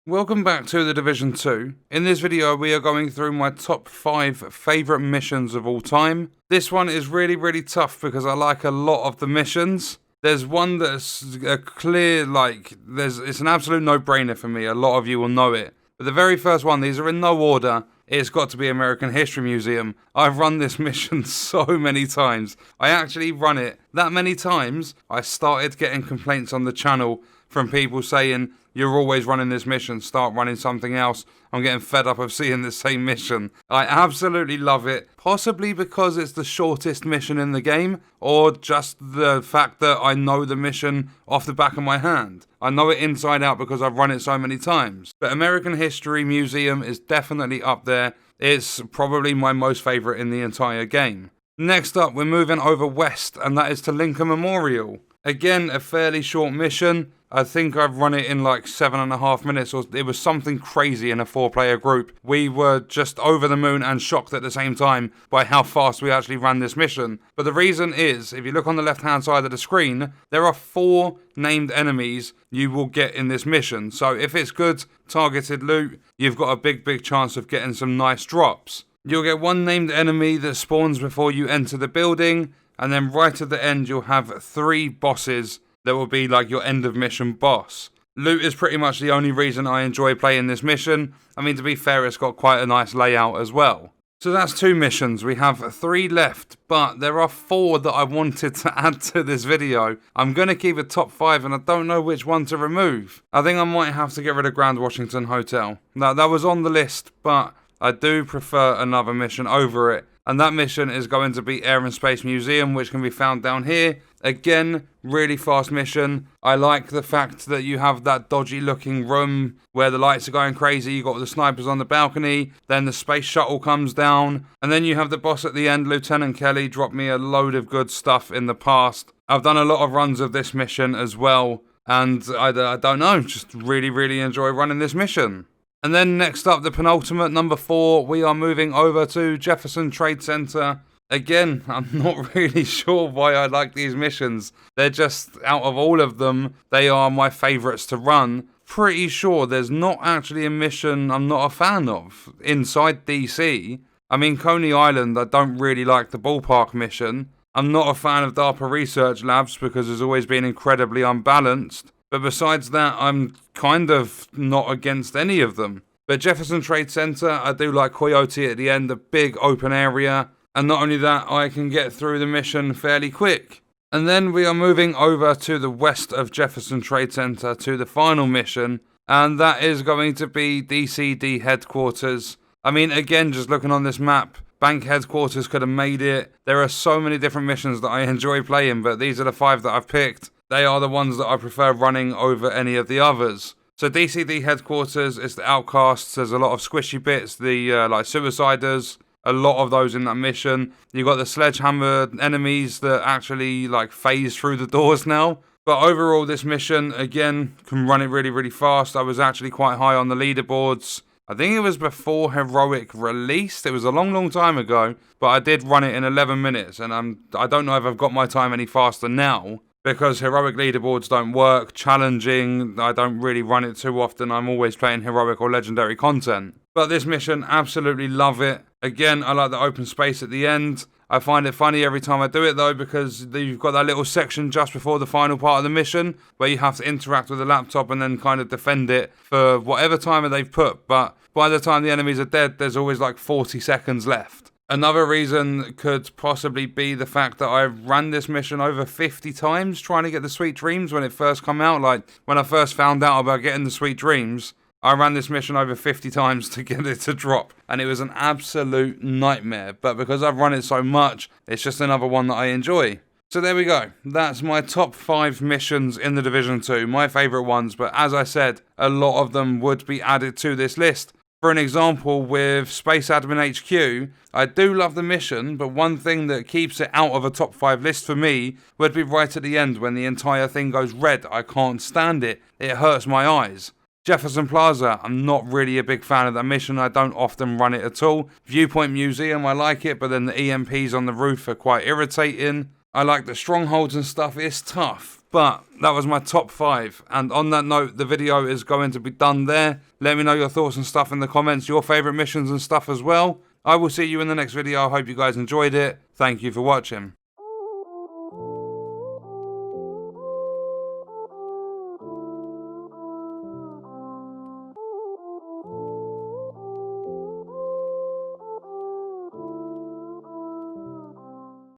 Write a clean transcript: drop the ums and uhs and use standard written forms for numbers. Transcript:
Welcome back to the Division 2. In this video we are going through my top 5 favourite missions of all time. This one is really tough because I like a lot of the missions. There's one that's a clear, it's an absolute no-brainer for me, a lot of you will know it. But the very first one, these are in no order, it's got to be American History Museum. I've run this mission so many times. I actually run it that many times, I started getting complaints on the channel from people saying, "You're always running this mission, start running something else. I'm getting fed up of seeing the same mission." I absolutely love it, possibly because it's the shortest mission in the game, or just the fact that I know the mission off the back of my hand. I know it inside out because I've run it so many times. But American History Museum is definitely up there. It's probably my most favourite in the entire game. Next up, we're moving over west, and that is to Lincoln Memorial. Again, a fairly short mission. I think I've run it in like 7.5 minutes, or it was something crazy in a 4-player group. We were just over the moon and shocked at the same time by how fast we actually ran this mission. But the reason is, if you look on the left-hand side of the screen, there are 4 named enemies you will get in this mission. So if it's good targeted loot, you've got a big chance of getting some nice drops. You'll get 1 named enemy that spawns before you enter the building, and then right at the end you'll have 3 bosses that will be like your end of mission boss. Loot is pretty much the only reason I enjoy playing this mission. I mean, to be fair, it's got quite a nice layout as well. So that's 2 missions. We have 3 left, but there are 4 that I wanted to add to this video. I'm going to keep a top 5 and I don't know which one to remove. I think I might have to get rid of Grand Washington Hotel. Now, that was on the list, but I do prefer another mission over it. And that mission is going to be Air and Space Museum, which can be found down here. Again, really fast mission. I like the fact that you have that dodgy looking room where the lights are going crazy. You got the snipers on the balcony. Then the space shuttle comes down. And then you have the boss at the end. Lieutenant Kelly dropped me a load of good stuff in the past. I've done a lot of runs of this mission as well. And I don't know, just really enjoy running this mission. And then next up, the penultimate, number 4, we are moving over to Jefferson Trade Center. Again, I'm not really sure why I like these missions. They're just, out of all of them, they are my favourites to run. Pretty sure there's not actually a mission I'm not a fan of inside DC. I mean, Coney Island, I don't really like the ballpark mission. I'm not a fan of DARPA Research Labs because it's always been incredibly unbalanced. But besides that, I'm kind of not against any of them. But Jefferson Trade Center, I do like Coyote at the end, a big open area. And not only that, I can get through the mission fairly quick. And then we are moving over to the west of Jefferson Trade Center to the final mission. And that is going to be DCO Headquarters. I mean, again, just looking on this map, Bank Headquarters could have made it. There are so many different missions that I enjoy playing, but these are the 5 that I've picked. They are the ones that I prefer running over any of the others. So DCO Headquarters is the outcasts. There's a lot of squishy bits, the suiciders, a lot of those in that mission. You got the sledgehammer enemies that actually phase through the doors now. But overall, this mission, again, can run it really fast. I was actually quite high on the leaderboards. I think it was before Heroic released. It was a long time ago, but I did run it in 11 minutes. And I don't know if I've got my time any faster now, because Heroic leaderboards don't work. Challenging, I don't really run it too often. I'm always playing Heroic or Legendary content. But this mission, absolutely love it. Again, I like the open space at the end. I find it funny every time I do it though, because you've got that little section just before the final part of the mission where you have to interact with the laptop and then kind of defend it for whatever timer they've put. But by the time the enemies are dead, there's always 40 seconds left. Another reason could possibly be the fact that I ran this mission over 50 times trying to get the Sweet Dreams when it first came out. When I first found out about getting the Sweet Dreams, I ran this mission over 50 times to get it to drop. And it was an absolute nightmare. But because I've run it so much, it's just another one that I enjoy. So there we go. That's my top 5 missions in the Division 2. My favourite ones. But as I said, a lot of them would be added to this list. For an example, with Space Admin HQ, I do love the mission, but one thing that keeps it out of a top 5 list for me would be right at the end when the entire thing goes red. I can't stand it. It hurts my eyes. Jefferson Plaza, I'm not really a big fan of that mission. I don't often run it at all. Viewpoint Museum, I like it, but then the EMPs on the roof are quite irritating. I like the strongholds and stuff. It's tough. But that was my top 5. And on that note, the video is going to be done there. Let me know your thoughts and stuff in the comments, your favourite missions and stuff as well. I will see you in the next video. I hope you guys enjoyed it. Thank you for watching.